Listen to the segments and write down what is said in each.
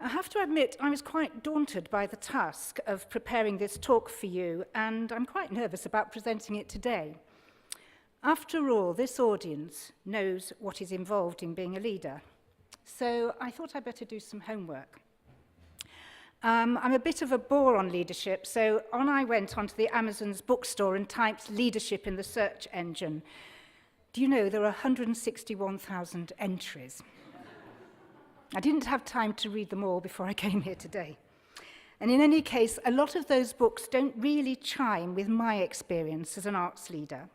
I have to admit I was quite daunted by the task of preparing this talk for you, and I'm quite nervous about presenting it today. After all, this audience knows what is involved in being a leader, so I thought I'd better do some homework. I'm a bit of a bore on leadership, so on I went onto the Amazon's bookstore and typed leadership in the search engine. Do you know there are 161,000 entries? I didn't have time to read them all before I came here today. And in any case, a lot of those books don't really chime with my experience as an arts leader.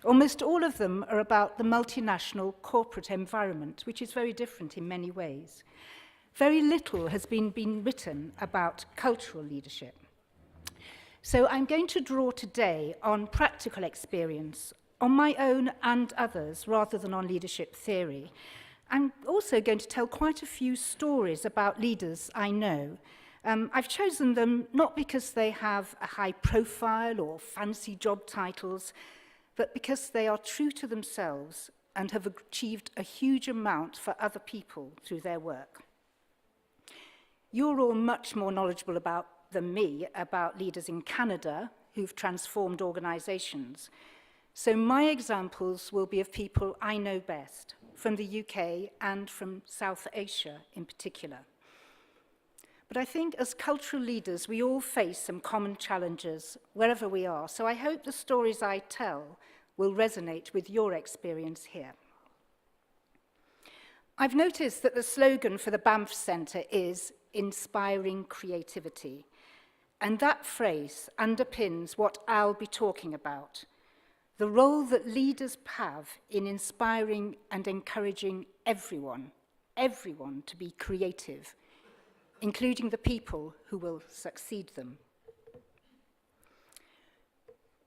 Almost all of them are about the multinational corporate environment, which is very different in many ways. Very little has been written about cultural leadership. So I'm going to draw today on practical experience, on my own and others, rather than on leadership theory. I'm also going to tell quite a few stories about leaders I know. I've chosen them not because they have a high profile or fancy job titles, but because they are true to themselves and have achieved a huge amount for other people through their work. You're all much more knowledgeable than me about leaders in Canada who've transformed organizations. So my examples will be of people I know best, from the UK and from South Asia in particular. But I think as cultural leaders, we all face some common challenges wherever we are, so I hope the stories I tell will resonate with your experience here. I've noticed that the slogan for the Banff Centre is inspiring creativity, and that phrase underpins what I'll be talking about. The role that leaders have in inspiring and encouraging everyone to be creative, including the people who will succeed them.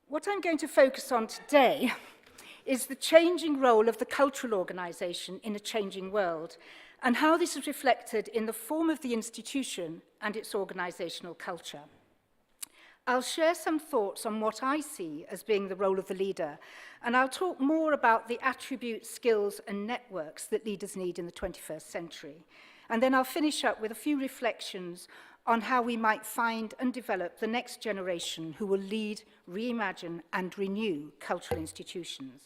What I'm going to focus on today is the changing role of the cultural organisation in a changing world, and how this is reflected in the form of the institution and its organisational culture. I'll share some thoughts on what I see as being the role of the leader, and I'll talk more about the attributes, skills, and networks that leaders need in the 21st century. And then I'll finish up with a few reflections on how we might find and develop the next generation who will lead, reimagine, and renew cultural institutions.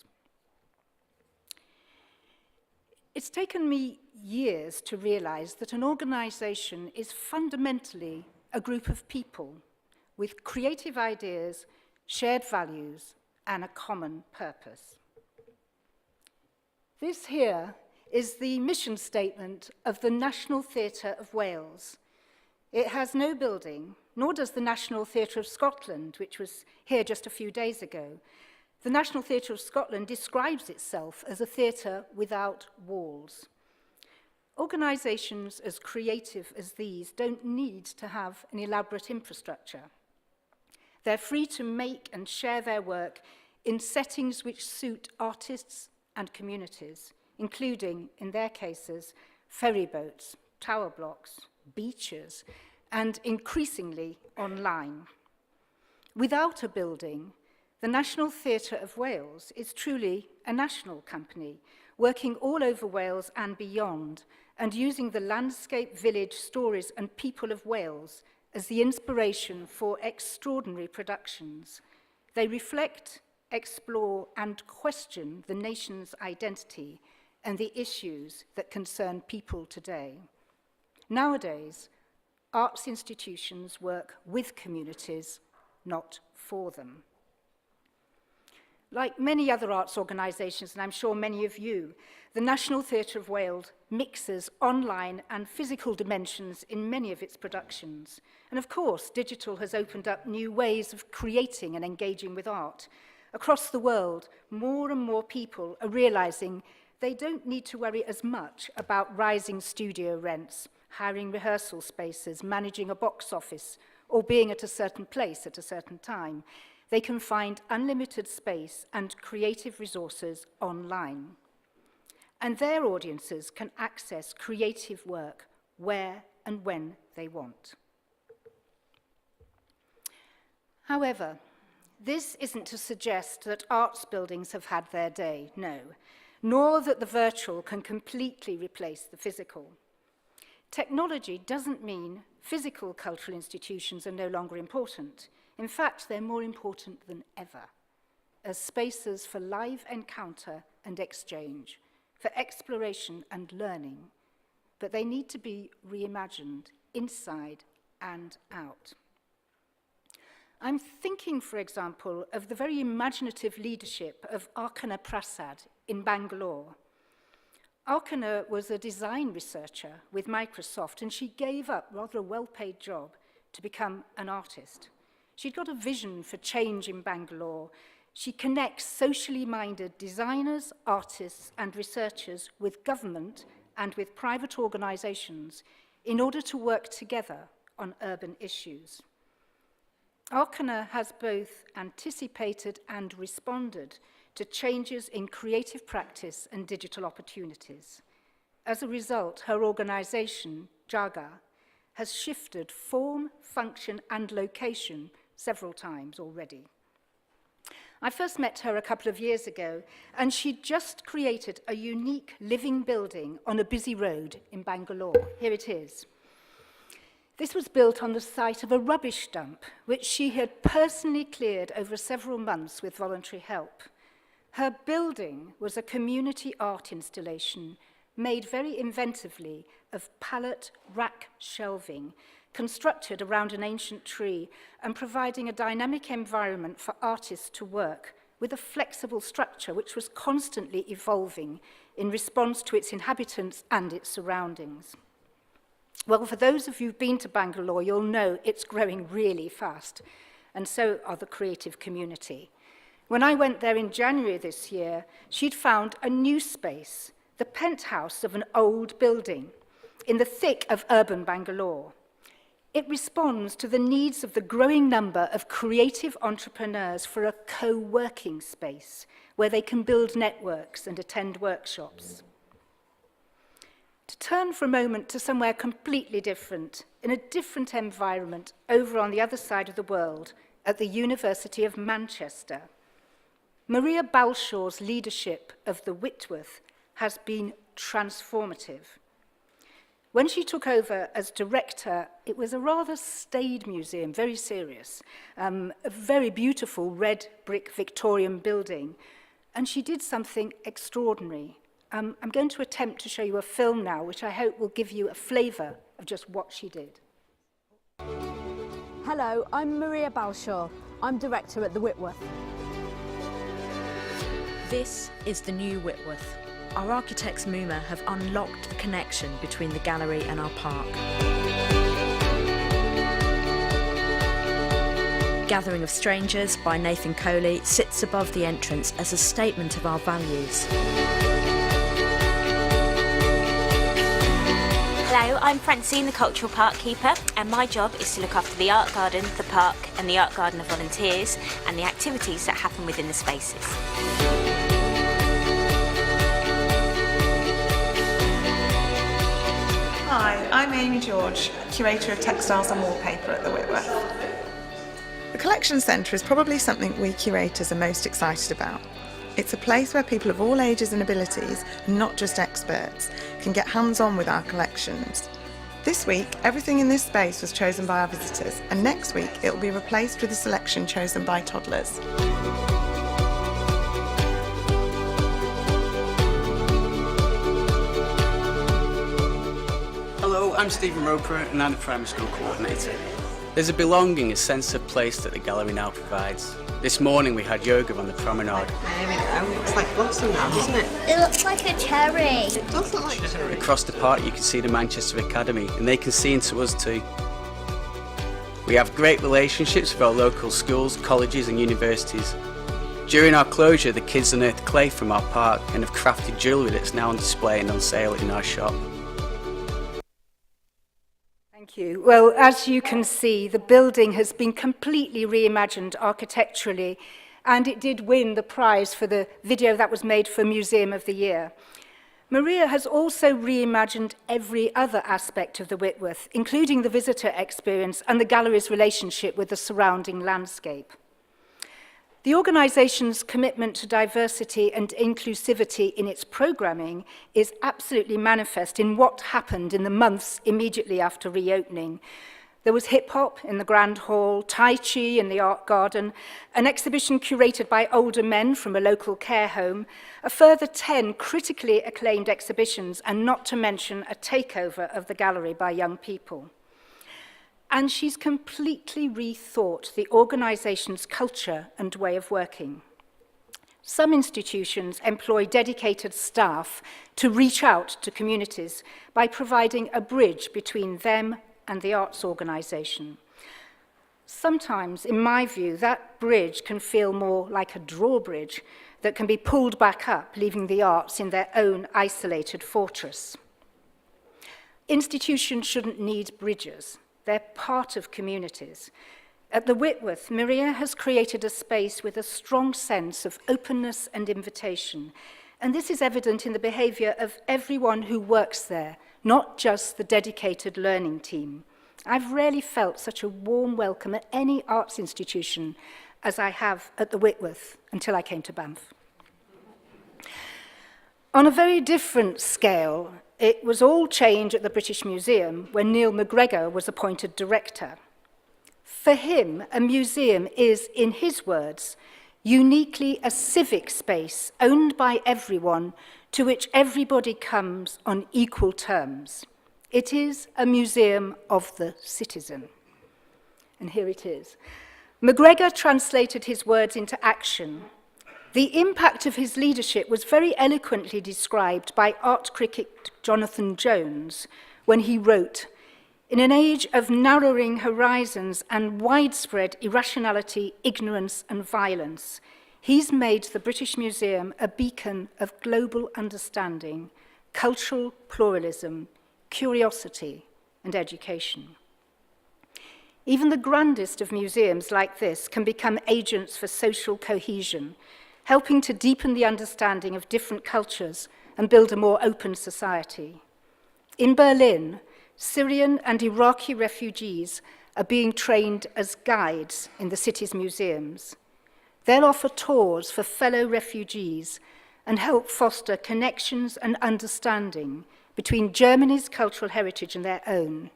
It's taken me years to realize that an organization is fundamentally a group of people with creative ideas, shared values, and a common purpose. This here is the mission statement of the National Theatre of Wales. It has no building, nor does the National Theatre of Scotland, which was here just a few days ago. The National Theatre of Scotland describes itself as a theatre without walls. Organisations as creative as these don't need to have an elaborate infrastructure. They're free to make and share their work in settings which suit artists and communities, including, in their cases, ferry boats, tower blocks, beaches, and increasingly online. Without a building, the National Theatre of Wales is truly a national company, working all over Wales and beyond, and using the landscape, village, stories, and people of Wales as the inspiration for extraordinary productions. They reflect, explore, and question the nation's identity and the issues that concern people today. Nowadays, arts institutions work with communities, not for them. Like many other arts organisations, and I'm sure many of you, the National Theatre of Wales mixes online and physical dimensions in many of its productions. And of course, digital has opened up new ways of creating and engaging with art. Across the world, more and more people are realising they don't need to worry as much about rising studio rents, hiring rehearsal spaces, managing a box office, or being at a certain place at a certain time. They can find unlimited space and creative resources online. And their audiences can access creative work where and when they want. However, this isn't to suggest that arts buildings have had their day, no, nor that the virtual can completely replace the physical. Technology doesn't mean physical cultural institutions are no longer important. In fact, they're more important than ever, as spaces for live encounter and exchange, for exploration and learning, but they need to be reimagined inside and out. I'm thinking, for example, of the very imaginative leadership of Archana Prasad in Bangalore. Archana was a design researcher with Microsoft, and she gave up rather a well-paid job to become an artist. She'd got a vision for change in Bangalore. She connects socially minded designers, artists, and researchers with government and with private organizations in order to work together on urban issues. Archana has both anticipated and responded to changes in creative practice and digital opportunities. As a result, her organization, Jaga, has shifted form, function, and location several times already. I first met her a couple of years ago, and she'd just created a unique living building on a busy road in Bangalore. Here it is. This was built on the site of a rubbish dump, which she had personally cleared over several months with voluntary help. Her building was a community art installation made very inventively of pallet rack shelving, constructed around an ancient tree and providing a dynamic environment for artists to work with a flexible structure which was constantly evolving in response to its inhabitants and its surroundings. Well, for those of you who've been to Bangalore, you'll know it's growing really fast, and so are the creative community. When I went there in January this year, she'd found a new space, the penthouse of an old building, in the thick of urban Bangalore. It responds to the needs of the growing number of creative entrepreneurs for a co-working space where they can build networks and attend workshops. To turn for a moment to somewhere completely different, in a different environment over on the other side of the world, at the University of Manchester, Maria Balshaw's leadership of the Whitworth has been transformative. When she took over as director, it was a rather staid museum, very serious, a very beautiful red brick Victorian building, and she did something extraordinary. I'm going to attempt to show you a film now, which I hope will give you a flavour of just what she did. Hello, I'm Maria Balshaw. I'm director at the Whitworth. This is the new Whitworth. Our architects Muma have unlocked the connection between the gallery and our park. Gathering of Strangers by Nathan Coley sits above the entrance as a statement of our values. Hello, I'm Francine, the Cultural Park Keeper, and my job is to look after the art garden, the park and the art garden of volunteers and the activities that happen within the spaces. Hi, I'm Amy George, Curator of Textiles and Wallpaper at the Whitworth. The Collection Centre is probably something we curators are most excited about. It's a place where people of all ages and abilities, not just experts, can get hands-on with our collections. This week, everything in this space was chosen by our visitors, and next week it will be replaced with a selection chosen by toddlers. Hello, I'm Stephen Roper and I'm the Primary School Coordinator. There's a belonging, a sense of place that the gallery now provides. This morning we had yoga on the promenade. There we go, it's like blossom now, doesn't it? It looks like a cherry. It does look like a cherry. Across the park you can see the Manchester Academy and they can see into us too. We have great relationships with our local schools, colleges and universities. During our closure, the kids unearthed clay from our park and have crafted jewellery that's now on display and on sale in our shop. Thank you. Well, as you can see, the building has been completely reimagined architecturally, and it did win the prize for the video that was made for Museum of the Year. Maria has also reimagined every other aspect of the Whitworth, including the visitor experience and the gallery's relationship with the surrounding landscape. The organisation's commitment to diversity and inclusivity in its programming is absolutely manifest in what happened in the months immediately after reopening. There was hip-hop in the Grand Hall, Tai Chi in the Art Garden, an exhibition curated by older men from a local care home, a further 10 critically acclaimed exhibitions, and not to mention a takeover of the gallery by young people. And she's completely rethought the organisation's culture and way of working. Some institutions employ dedicated staff to reach out to communities by providing a bridge between them and the arts organisation. Sometimes, in my view, that bridge can feel more like a drawbridge that can be pulled back up, leaving the arts in their own isolated fortress. Institutions shouldn't need bridges. They're part of communities. At the Whitworth, Maria has created a space with a strong sense of openness and invitation, and this is evident in the behaviour of everyone who works there, not just the dedicated learning team. I've rarely felt such a warm welcome at any arts institution as I have at the Whitworth until I came to Banff. On a very different scale, it was all change at the British Museum when Neil McGregor was appointed director. For him, a museum is, in his words, uniquely a civic space owned by everyone to which everybody comes on equal terms. It is a museum of the citizen. And here it is. McGregor translated his words into action. The impact of his leadership was very eloquently described by art critic Jonathan Jones when he wrote, "In an age of narrowing horizons and widespread irrationality, ignorance and violence, he's made the British Museum a beacon of global understanding, cultural pluralism, curiosity and education." Even the grandest of museums like this can become agents for social cohesion, helping to deepen the understanding of different cultures and build a more open society. In Berlin, Syrian and Iraqi refugees are being trained as guides in the city's museums. They'll offer tours for fellow refugees and help foster connections and understanding between Germany's cultural heritage and their own.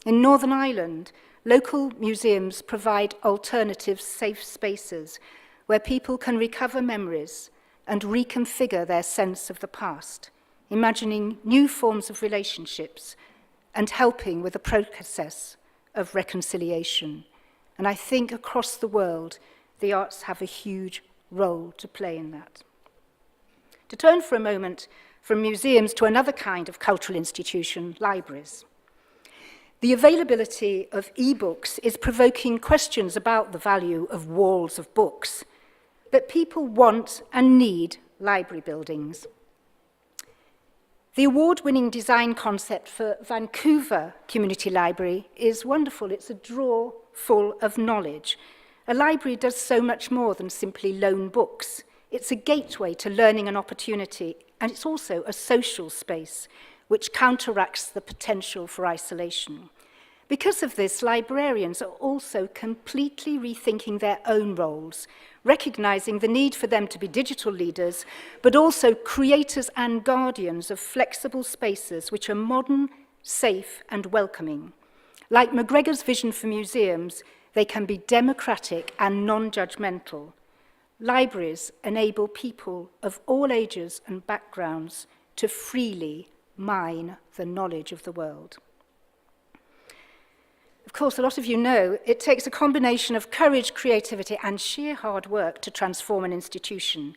In Northern Ireland, local museums provide alternative safe spaces where people can recover memories and reconfigure their sense of the past, imagining new forms of relationships and helping with the process of reconciliation. And I think across the world, the arts have a huge role to play in that. To turn for a moment from museums to another kind of cultural institution, libraries. The availability of e-books is provoking questions about the value of walls of books, but people want and need library buildings. The award-winning design concept for Vancouver Community Library is wonderful. It's a drawer full of knowledge. A library does so much more than simply loan books. It's a gateway to learning and opportunity, and it's also a social space which counteracts the potential for isolation. Because of this, librarians are also completely rethinking their own roles, recognizing the need for them to be digital leaders, but also creators and guardians of flexible spaces which are modern, safe, and welcoming. Like McGregor's vision for museums, they can be democratic and non-judgmental. Libraries enable people of all ages and backgrounds to freely mine the knowledge of the world. Of course, a lot of you know it takes a combination of courage, creativity, and sheer hard work to transform an institution.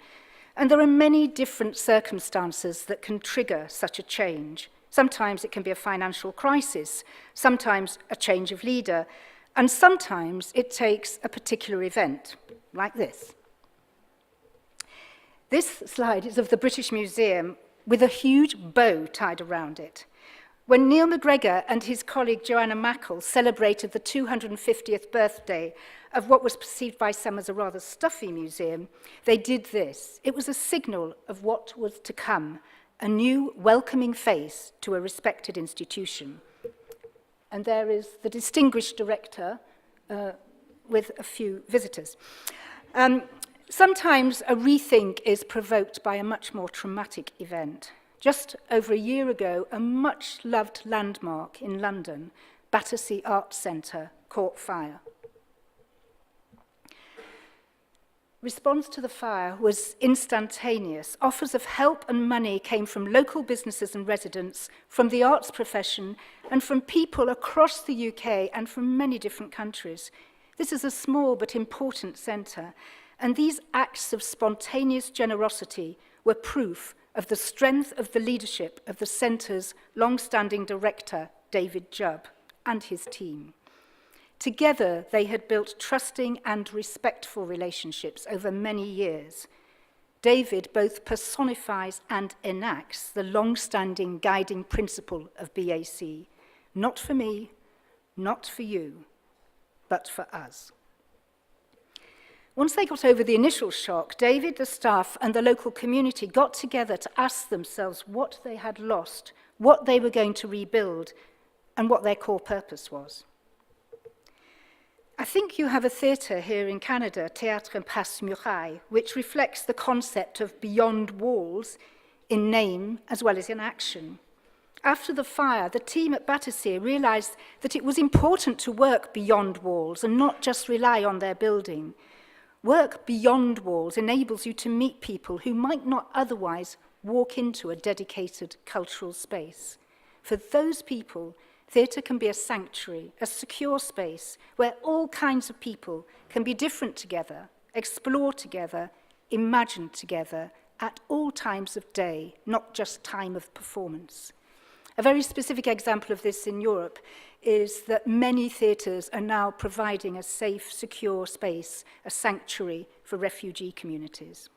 And there are many different circumstances that can trigger such a change. Sometimes it can be a financial crisis, sometimes a change of leader, and sometimes it takes a particular event, like this. This slide is of the British Museum with a huge bow tied around it. When Neil McGregor and his colleague Joanna Mackle celebrated the 250th birthday of what was perceived by some as a rather stuffy museum, they did this. It was a signal of what was to come, a new welcoming face to a respected institution. And there is the distinguished director with a few visitors. Sometimes a rethink is provoked by a much more traumatic event. Just over a year ago, a much-loved landmark in London, Battersea Arts Centre, caught fire. Response to the fire was instantaneous. Offers of help and money came from local businesses and residents, from the arts profession, and from people across the UK and from many different countries. This is a small but important centre, and these acts of spontaneous generosity were proof of the strength of the leadership of the centre's long-standing director, David Jubb, and his team. Together, they had built trusting and respectful relationships over many years. David both personifies and enacts the long-standing guiding principle of BAC, not for me, not for you, but for us. Once they got over the initial shock, David, the staff, and the local community got together to ask themselves what they had lost, what they were going to rebuild, and what their core purpose was. I think you have a theatre here in Canada, Théâtre Passe-Muraille, which reflects the concept of beyond walls in name as well as in action. After the fire, the team at Battersea realised that it was important to work beyond walls and not just rely on their building. Work beyond walls enables you to meet people who might not otherwise walk into a dedicated cultural space. For those people, theatre can be a sanctuary, a secure space where all kinds of people can be different together, explore together, imagine together at all times of day, not just time of performance. A very specific example of this in Europe is that many theatres are now providing a safe, secure space, a sanctuary for refugee communities.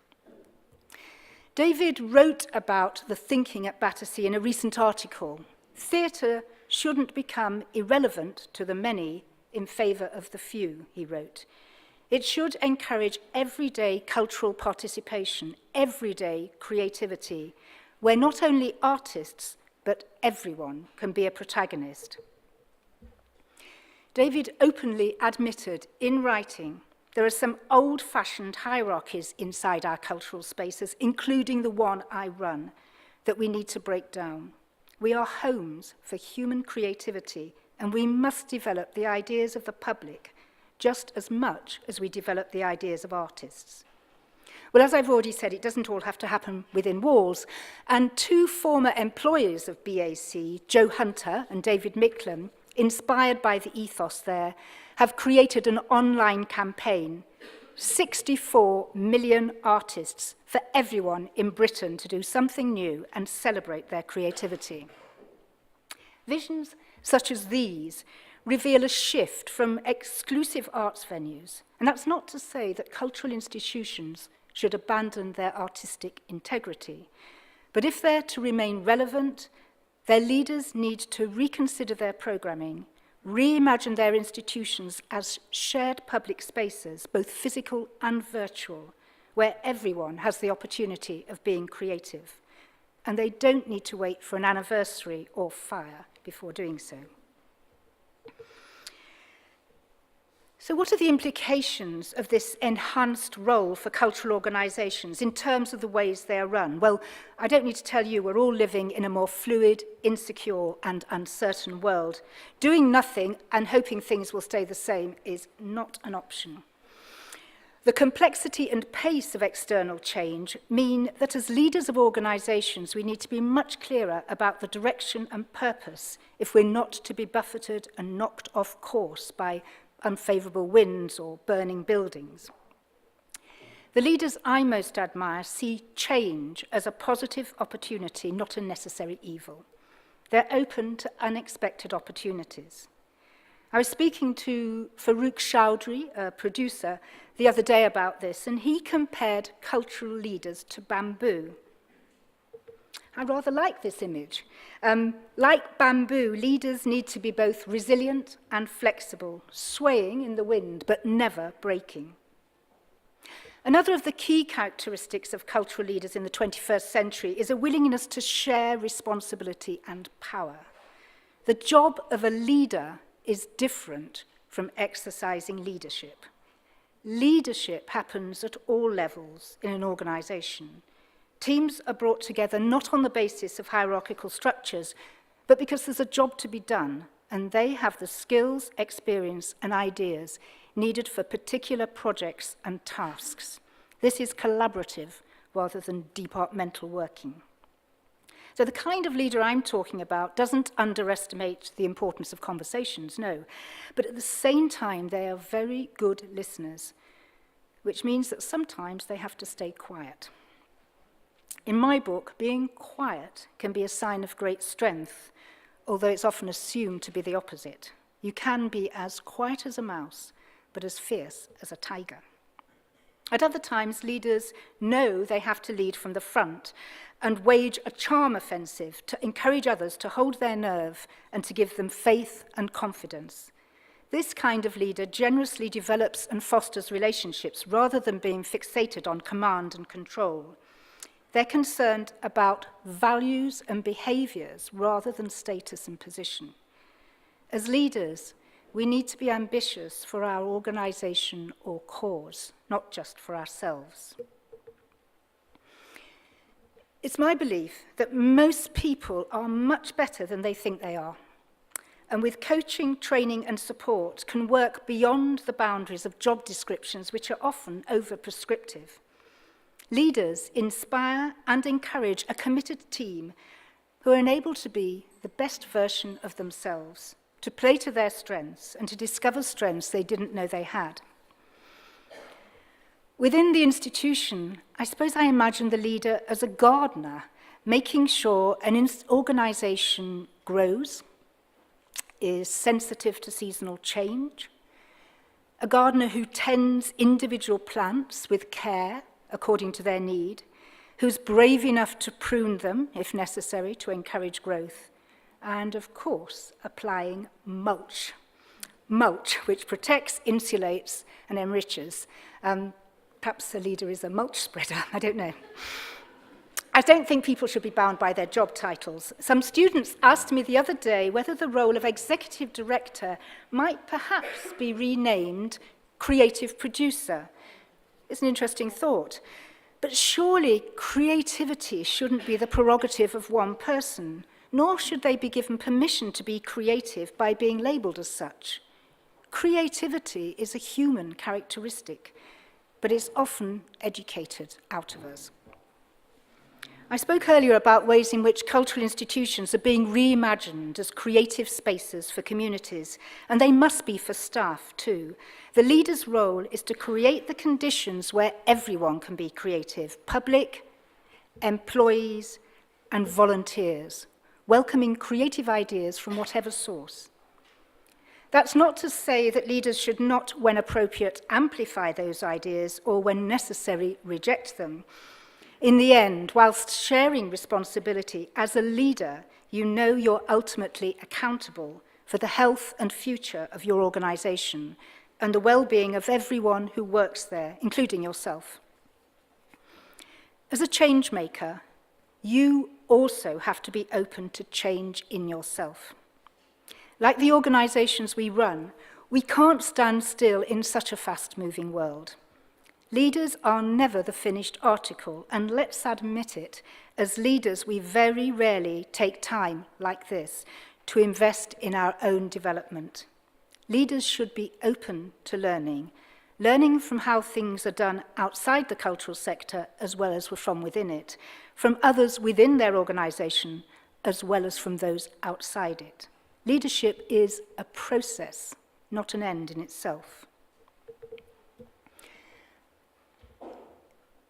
David wrote about the thinking at Battersea in a recent article. Theatre shouldn't become irrelevant to the many in favour of the few, he wrote. It should encourage everyday cultural participation, everyday creativity, where not only artists, but everyone can be a protagonist. David openly admitted in writing there are some old-fashioned hierarchies inside our cultural spaces, including the one I run, that we need to break down. We are homes for human creativity, and we must develop the ideas of the public just as much as we develop the ideas of artists. Well, as I've already said, it doesn't all have to happen within walls, and two former employees of BAC, Joe Hunter and David Micklem, inspired by the ethos there, have created an online campaign, 64 million artists for everyone in Britain to do something new and celebrate their creativity. Visions such as these reveal a shift from exclusive arts venues, and that's not to say that cultural institutions should abandon their artistic integrity. But if they're to remain relevant, their leaders need to reconsider their programming, reimagine their institutions as shared public spaces, both physical and virtual, where everyone has the opportunity of being creative. And they don't need to wait for an anniversary or fire before doing so. So what are the implications of this enhanced role for cultural organisations in terms of the ways they are run? Well, I don't need to tell you, we're all living in a more fluid, insecure and uncertain world. Doing nothing and hoping things will stay the same is not an option. The complexity and pace of external change mean that as leaders of organisations, we need to be much clearer about the direction and purpose if we're not to be buffeted and knocked off course by unfavourable winds or burning buildings. The leaders I most admire see change as a positive opportunity, not a necessary evil. They're open to unexpected opportunities. I was speaking to Farouk Chowdhury, a producer, the other day about this, and he compared cultural leaders to bamboo. I rather like this image. Like bamboo, leaders need to be both resilient and flexible, swaying in the wind, but never breaking. Another of the key characteristics of cultural leaders in the 21st century is a willingness to share responsibility and power. The job of a leader is different from exercising leadership. Leadership happens at all levels in an organisation. Teams are brought together not on the basis of hierarchical structures, but because there's a job to be done, and they have the skills, experience, and ideas needed for particular projects and tasks. This is collaborative rather than departmental working. So the kind of leader I'm talking about doesn't underestimate the importance of conversations, no. But at the same time, they are very good listeners, which means that sometimes they have to stay quiet. In my book, being quiet can be a sign of great strength, although it's often assumed to be the opposite. You can be as quiet as a mouse, but as fierce as a tiger. At other times, leaders know they have to lead from the front and wage a charm offensive to encourage others to hold their nerve and to give them faith and confidence. This kind of leader generously develops and fosters relationships rather than being fixated on command and control. They're concerned about values and behaviours rather than status and position. As leaders, we need to be ambitious for our organisation or cause, not just for ourselves. It's my belief that most people are much better than they think they are, and with coaching, training and support can work beyond the boundaries of job descriptions, which are often over-prescriptive. Leaders inspire and encourage a committed team who are enabled to be the best version of themselves, to play to their strengths and to discover strengths they didn't know they had. Within the institution, I suppose I imagine the leader as a gardener, making sure an organisation grows, is sensitive to seasonal change, a gardener who tends individual plants with care according to their need, who's brave enough to prune them, if necessary, to encourage growth, and, of course, applying mulch. Mulch, which protects, insulates, and enriches. Perhaps the leader is a mulch spreader, I don't know. I don't think people should be bound by their job titles. Some students asked me the other day whether the role of executive director might perhaps be renamed creative producer. It's an interesting thought. But surely creativity shouldn't be the prerogative of one person, nor should they be given permission to be creative by being labelled as such. Creativity is a human characteristic, but it's often educated out of us. I spoke earlier about ways in which cultural institutions are being reimagined as creative spaces for communities, and they must be for staff too. The leader's role is to create the conditions where everyone can be creative, public, employees, and volunteers, welcoming creative ideas from whatever source. That's not to say that leaders should not, when appropriate, amplify those ideas or, when necessary, reject them. In the end, whilst sharing responsibility, as a leader, you know you're ultimately accountable for the health and future of your organisation and the well-being of everyone who works there, including yourself. As a change maker, you also have to be open to change in yourself. Like the organisations we run, we can't stand still in such a fast-moving world. Leaders are never the finished article, and let's admit it, as leaders we very rarely take time like this to invest in our own development. Leaders should be open to learning from how things are done outside the cultural sector as well as from within it, from others within their organisation as well as from those outside it. Leadership is a process, not an end in itself.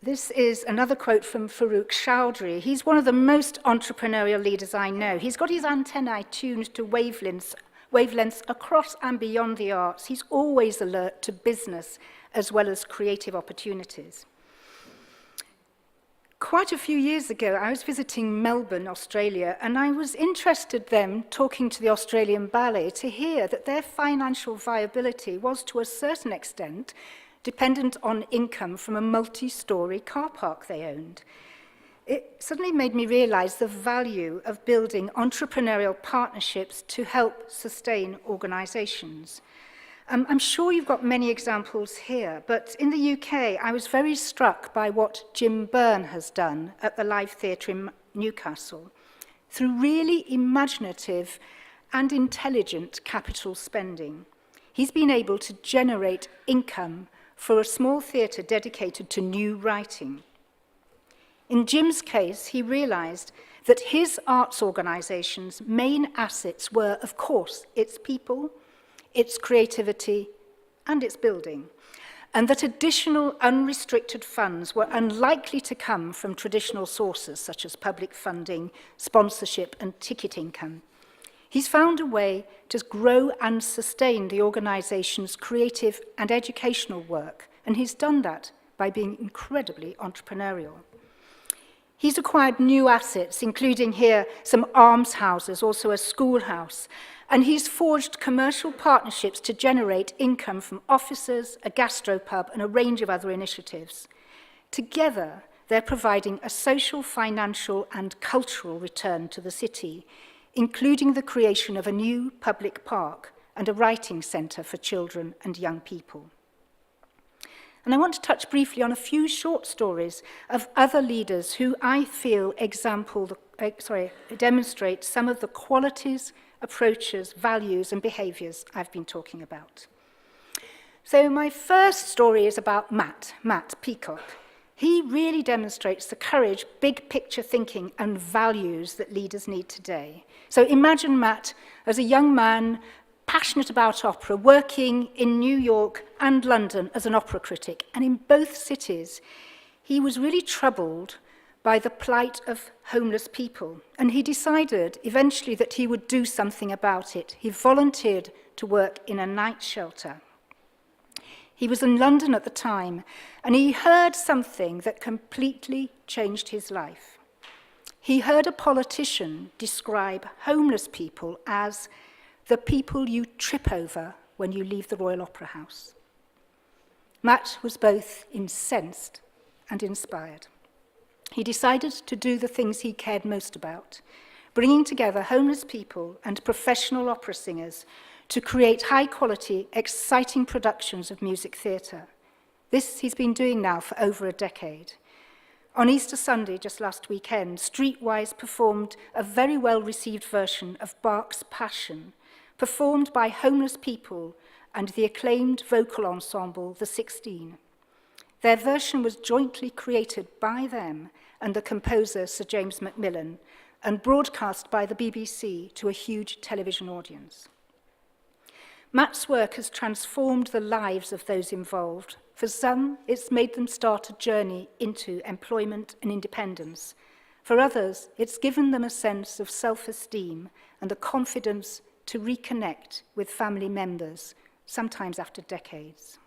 This is another quote from Farooq Chowdhury. He's one of the most entrepreneurial leaders I know. He's got his antennae tuned to wavelengths across and beyond the arts. He's always alert to business as well as creative opportunities. Quite a few years ago, I was visiting Melbourne, Australia, and I was interested then, talking to the Australian Ballet, to hear that their financial viability was, to a certain extent, dependent on income from a multi-storey car park they owned. It suddenly made me realise the value of building entrepreneurial partnerships to help sustain organisations. I'm sure you've got many examples here, but in the UK, I was very struck by what Jim Byrne has done at the Live Theatre in Newcastle. Through really imaginative and intelligent capital spending, he's been able to generate income for a small theatre dedicated to new writing. In Jim's case, he realised that his arts organisation's main assets were, of course, its people, its creativity, and its building, and that additional unrestricted funds were unlikely to come from traditional sources such as public funding, sponsorship, and ticket income. He's found a way to grow and sustain the organisation's creative and educational work, and he's done that by being incredibly entrepreneurial. He's acquired new assets, including here some almshouses, also a schoolhouse, and he's forged commercial partnerships to generate income from offices, a gastropub, and a range of other initiatives. Together, they're providing a social, financial, and cultural return to the city, including the creation of a new public park and a writing centre for children and young people. And I want to touch briefly on a few short stories of other leaders who I feel demonstrate some of the qualities, approaches, values, and behaviours I've been talking about. So my first story is about Matt Peacock. He really demonstrates the courage, big picture thinking, and values that leaders need today. So imagine Matt as a young man, passionate about opera, working in New York and London as an opera critic. And in both cities, he was really troubled by the plight of homeless people. And he decided eventually that he would do something about it. He volunteered to work in a night shelter. He was in London at the time, and he heard something that completely changed his life. He heard a politician describe homeless people as the people you trip over when you leave the Royal Opera House. Matt was both incensed and inspired. He decided to do the things he cared most about, bringing together homeless people and professional opera singers to create high-quality, exciting productions of music theatre. This he's been doing now for over a decade. On Easter Sunday, just last weekend, Streetwise performed a very well-received version of Bach's Passion, performed by homeless people and the acclaimed vocal ensemble, The 16. Their version was jointly created by them and the composer, Sir James Macmillan, and broadcast by the BBC to a huge television audience. Matt's work has transformed the lives of those involved. For some, it's made them start a journey into employment and independence. For others, it's given them a sense of self-esteem and the confidence to reconnect with family members, sometimes after decades.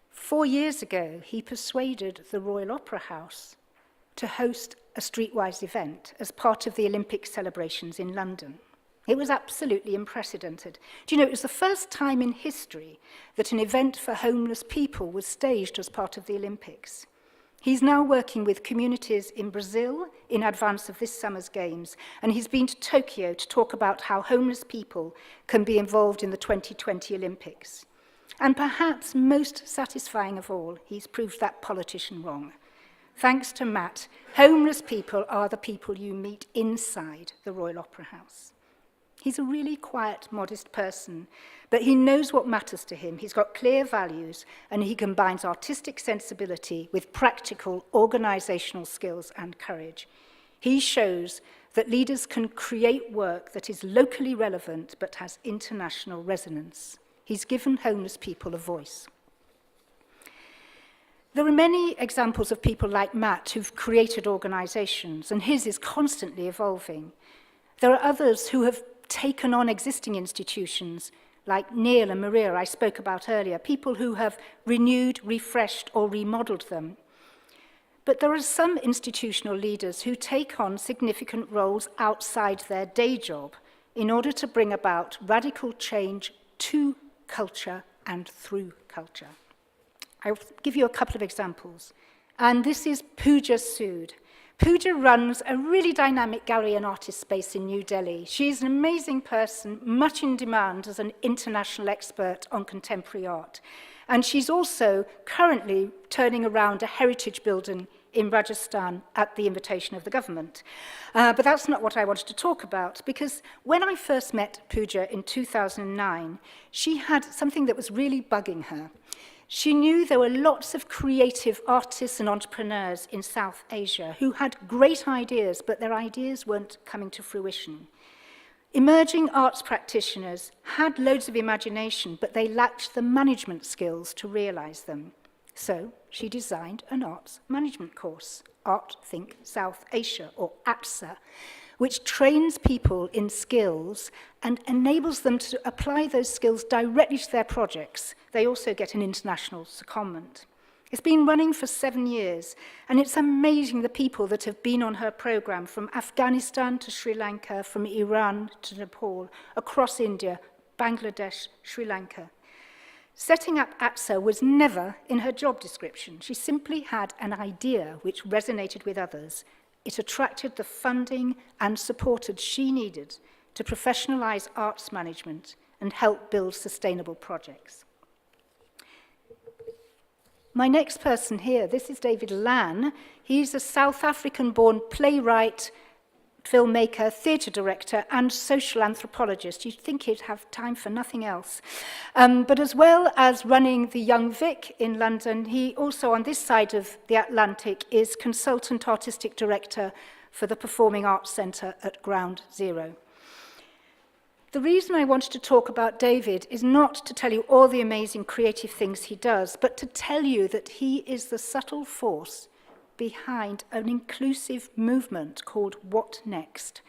4 years ago, he persuaded the Royal Opera House to host a Streetwise event as part of the Olympic celebrations in London. It was absolutely unprecedented. Do you know, it was the first time in history that an event for homeless people was staged as part of the Olympics. He's now working with communities in Brazil in advance of this summer's games, and he's been to Tokyo to talk about how homeless people can be involved in the 2020 Olympics. And perhaps most satisfying of all, he's proved that politician wrong. Thanks to Matt, homeless people are the people you meet inside the Royal Opera House. He's a really quiet, modest person, but he knows what matters to him. He's got clear values, and he combines artistic sensibility with practical organizational skills and courage. He shows that leaders can create work that is locally relevant but has international resonance. He's given homeless people a voice. There are many examples of people like Matt who've created organizations, and his is constantly evolving. There are others who have taken on existing institutions, like Neil and Maria I spoke about earlier, people who have renewed, refreshed, or remodeled them. But there are some institutional leaders who take on significant roles outside their day job in order to bring about radical change to culture and through culture. I'll give you a couple of examples. And this is Pooja Sood. Pooja runs a really dynamic gallery and artist space in New Delhi. She's an amazing person, much in demand as an international expert on contemporary art. And she's also currently turning around a heritage building in Rajasthan at the invitation of the government. But that's not what I wanted to talk about, because when I first met Pooja in 2009, she had something that was really bugging her. She knew there were lots of creative artists and entrepreneurs in South Asia who had great ideas, but their ideas weren't coming to fruition. Emerging arts practitioners had loads of imagination, but they lacked the management skills to realize them. So she designed an arts management course, Art Think South Asia, or ATSA, which trains people in skills and enables them to apply those skills directly to their projects. They also get an international secondment. It's been running for 7 years, and it's amazing the people that have been on her program, from Afghanistan to Sri Lanka, from Iran to Nepal, across India, Bangladesh, Sri Lanka. Setting up ATSA was never in her job description. She simply had an idea which resonated with others. It attracted the funding and support she needed to professionalize arts management and help build sustainable projects. My next person here, this is David Lan. He's a South African-born playwright, filmmaker, theatre director, and social anthropologist. You'd think he'd have time for nothing else. But as well as running the Young Vic in London, he also, on this side of the Atlantic, is consultant artistic director for the Performing Arts Centre at Ground Zero. The reason I wanted to talk about David is not to tell you all the amazing creative things he does, but to tell you that he is the subtle force behind an inclusive movement called What Next,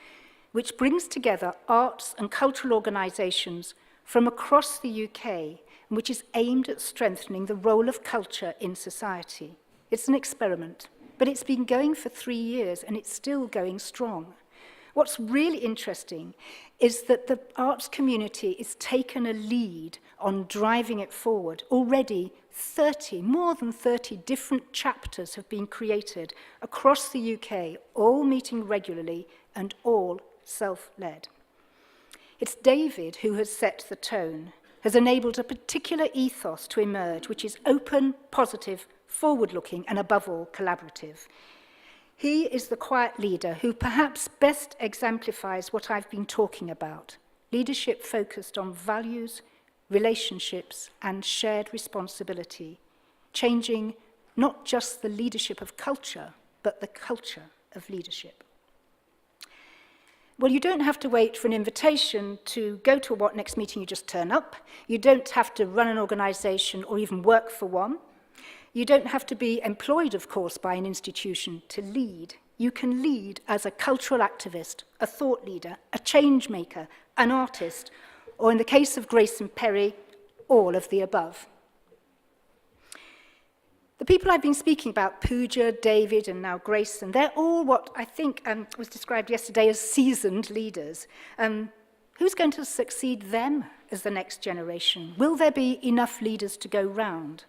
which brings together arts and cultural organisations from across the UK, and which is aimed at strengthening the role of culture in society. It's an experiment, but it's been going for 3 years and it's still going strong. What's really interesting is that the arts community has taken a lead on driving it forward. Already more than 30 different chapters have been created across the UK, all meeting regularly and all self-led. It's David who has set the tone, has enabled a particular ethos to emerge, which is open, positive, forward-looking, and above all, collaborative. He is the quiet leader who perhaps best exemplifies what I've been talking about, leadership focused on values, relationships, and shared responsibility, changing not just the leadership of culture, but the culture of leadership. Well, you don't have to wait for an invitation to go to a What Next meeting, you just turn up. You don't have to run an organisation or even work for one. You don't have to be employed, of course, by an institution to lead. You can lead as a cultural activist, a thought leader, a change maker, an artist, or in the case of Grace and Perry, all of the above. The people I've been speaking about, Pooja, David, and now Grace, and they're all what I think was described yesterday as seasoned leaders. Who's going to succeed them as the next generation? Will there be enough leaders to go round?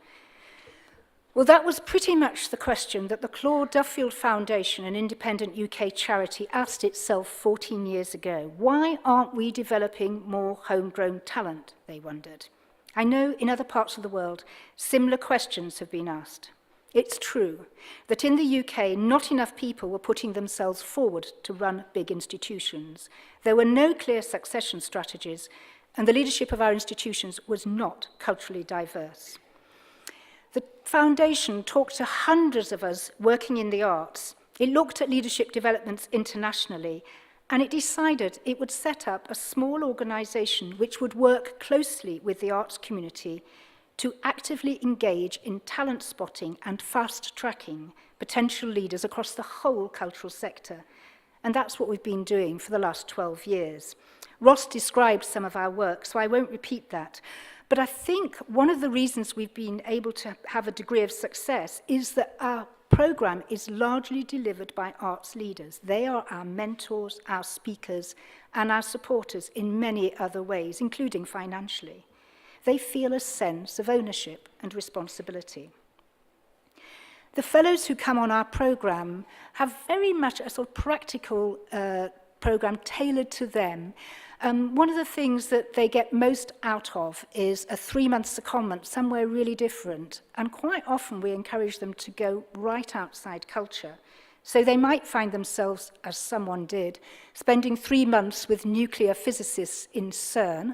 Well, that was pretty much the question that the Clore Duffield Foundation, an independent UK charity, asked itself 14 years ago. Why aren't we developing more homegrown talent, they wondered. I know in other parts of the world, similar questions have been asked. It's true that in the UK, not enough people were putting themselves forward to run big institutions. There were no clear succession strategies, and the leadership of our institutions was not culturally diverse. The foundation talked to hundreds of us working in the arts. It looked at leadership developments internationally, and it decided it would set up a small organisation which would work closely with the arts community to actively engage in talent spotting and fast-tracking potential leaders across the whole cultural sector. And that's what we've been doing for the last 12 years. Ross described some of our work, so I won't repeat that. But I think one of the reasons we've been able to have a degree of success is that our programme is largely delivered by arts leaders. They are our mentors, our speakers, and our supporters in many other ways, including financially. They feel a sense of ownership and responsibility. The fellows who come on our programme have very much a sort of practical programme tailored to them. One of the things that they get most out of is a 3-month secondment somewhere really different, and quite often we encourage them to go right outside culture. So they might find themselves, as someone did, spending 3 months with nuclear physicists in CERN.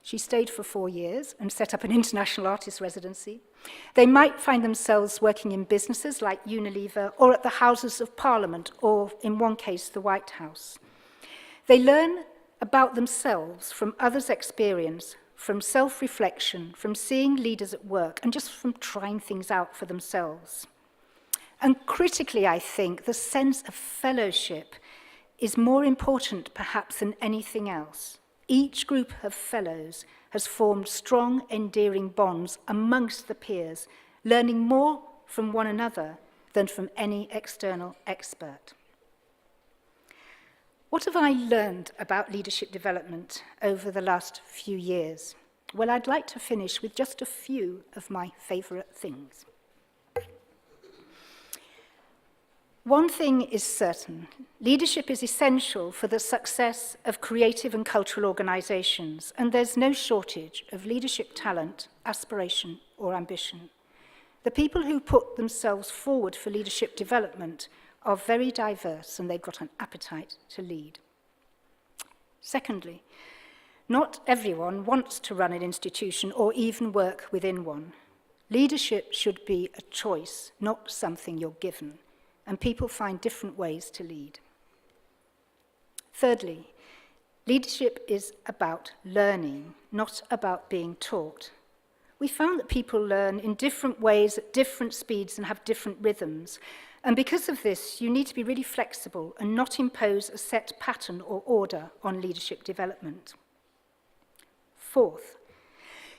She stayed for 4 years and set up an international artist residency. They might find themselves working in businesses like Unilever or at the Houses of Parliament, or in one case, the White House. They learn about themselves from others' experience, from self-reflection, from seeing leaders at work, and just from trying things out for themselves. And critically, I think, the sense of fellowship is more important perhaps than anything else. Each group of fellows has formed strong, endearing bonds amongst the peers, learning more from one another than from any external expert. What have I learned about leadership development over the last few years? Well, I'd like to finish with just a few of my favourite things. One thing is certain: leadership is essential for the success of creative and cultural organisations, and there's no shortage of leadership talent, aspiration, or ambition. The people who put themselves forward for leadership development are very diverse, and they've got an appetite to lead. Secondly, not everyone wants to run an institution or even work within one. Leadership should be a choice, not something you're given, and people find different ways to lead. Thirdly, leadership is about learning, not about being taught. We found that people learn in different ways at different speeds and have different rhythms. And because of this, you need to be really flexible and not impose a set pattern or order on leadership development. Fourth,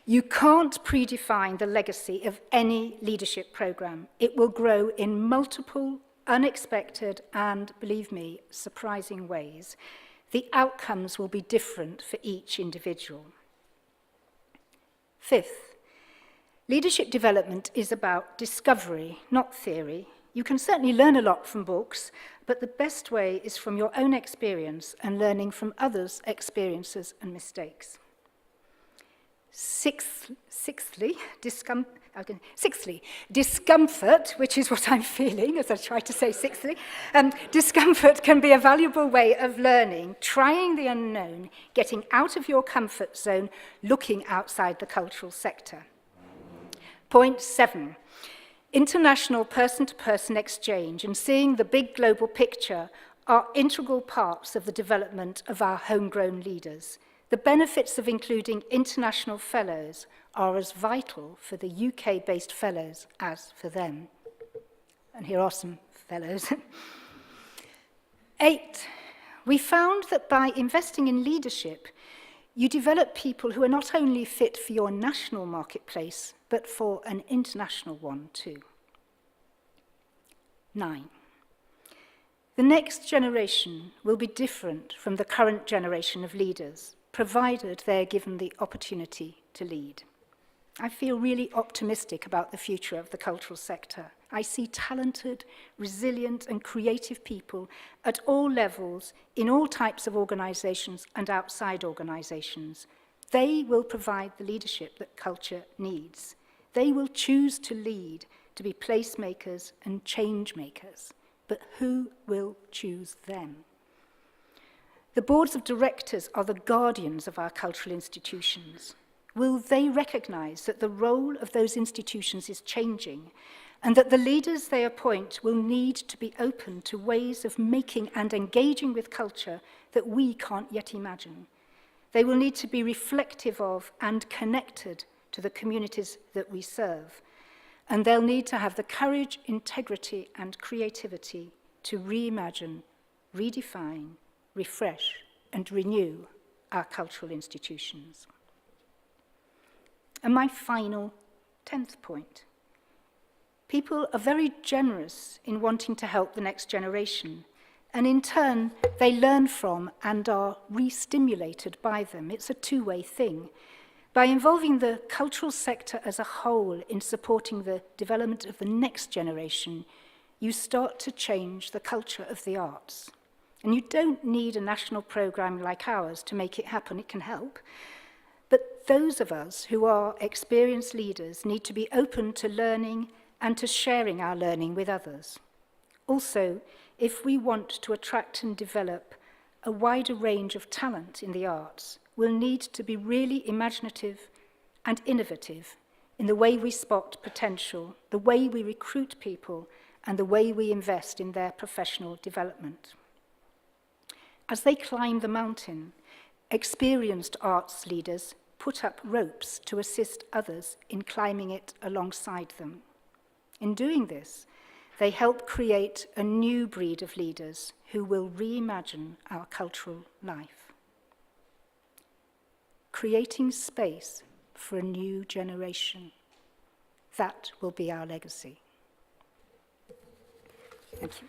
you can't predefine the legacy of any leadership program. It will grow in multiple, unexpected, and, believe me, surprising ways. The outcomes will be different for each individual. Fifth, leadership development is about discovery, not theory. You can certainly learn a lot from books, but the best way is from your own experience and learning from others' experiences and mistakes. Sixthly, discomfort, which is what I'm feeling as I try to say sixthly, discomfort can be a valuable way of learning, trying the unknown, getting out of your comfort zone, looking outside the cultural sector. Point 7. International person-to-person exchange and seeing the big global picture are integral parts of the development of our homegrown leaders. The benefits of including international fellows are as vital for the UK-based fellows as for them. And here are some fellows. 8, we found that by investing in leadership, you develop people who are not only fit for your national marketplace, but for an international one too. 9, the next generation will be different from the current generation of leaders, provided they're given the opportunity to lead. I feel really optimistic about the future of the cultural sector. I see talented, resilient, and creative people at all levels, in all types of organisations and outside organisations. They will provide the leadership that culture needs. They will choose to lead, to be placemakers and change makers. But who will choose them? The boards of directors are the guardians of our cultural institutions. Will they recognise that the role of those institutions is changing, and that the leaders they appoint will need to be open to ways of making and engaging with culture that we can't yet imagine? They will need to be reflective of and connected to the communities that we serve, and they'll need to have the courage, integrity, and creativity to reimagine, redefine, refresh, and renew our cultural institutions. And my final 10th point. People are very generous in wanting to help the next generation, and in turn, they learn from and are re-stimulated by them. It's a two-way thing. By involving the cultural sector as a whole in supporting the development of the next generation, you start to change the culture of the arts. And you don't need a national programme like ours to make it happen. It can help. But those of us who are experienced leaders need to be open to learning and to sharing our learning with others. Also, if we want to attract and develop a wider range of talent in the arts, we'll need to be really imaginative and innovative in the way we spot potential, the way we recruit people, and the way we invest in their professional development. As they climb the mountain, experienced arts leaders put up ropes to assist others in climbing it alongside them. In doing this, they help create a new breed of leaders who will reimagine our cultural life. Creating space for a new generation. That will be our legacy. Thank you.